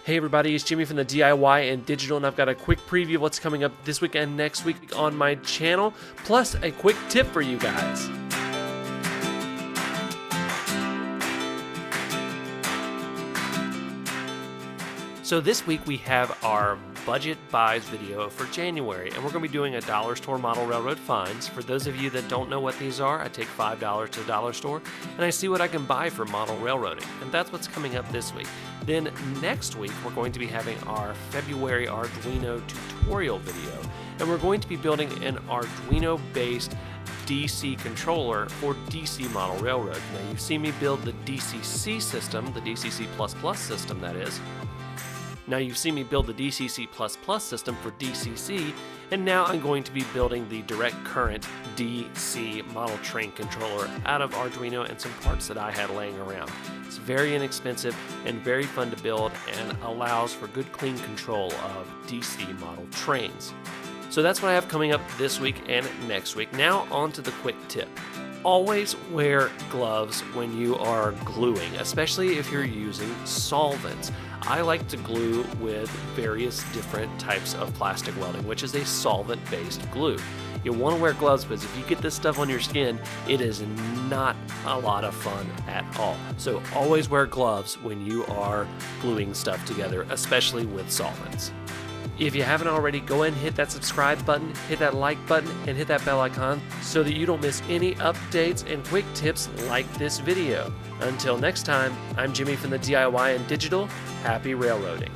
Hey everybody, it's Jimmy from the DIY and Digital, and I've got a quick preview of what's coming up this week and next week on my channel, plus a quick tip for you guys. So this week we have our budget buys video for January, and we're going to be doing a dollar store model railroad finds. For those of you that don't know what these are, I take $5 to the dollar store and I see what I can buy for model railroading, and that's what's coming up this week. Then next week we're going to be having our February Arduino tutorial video, and we're going to be building an Arduino based DC controller for DC model railroad. Now you've seen me build the DCC system, the DCC++ system that is. Now you've seen me build the DCC++ system for DCC, and now I'm going to be building the direct current DC model train controller out of Arduino and some parts that I had laying around. It's very inexpensive and very fun to build and allows for good clean control of DC model trains. So that's what I have coming up this week and next week. Now on to the quick tip. Always wear gloves when you are gluing, especially if you're using solvents. I like to glue with various different types of plastic welding, which is a solvent-based glue. You'll want to wear gloves because if you get this stuff on your skin, it is not a lot of fun at all. So always wear gloves when you are gluing stuff together, especially with solvents. If you haven't already, go ahead and hit that subscribe button, hit that like button, and hit that bell icon so that you don't miss any updates and quick tips like this video. Until next time, I'm Jimmy from the DIY and Digital. Happy railroading.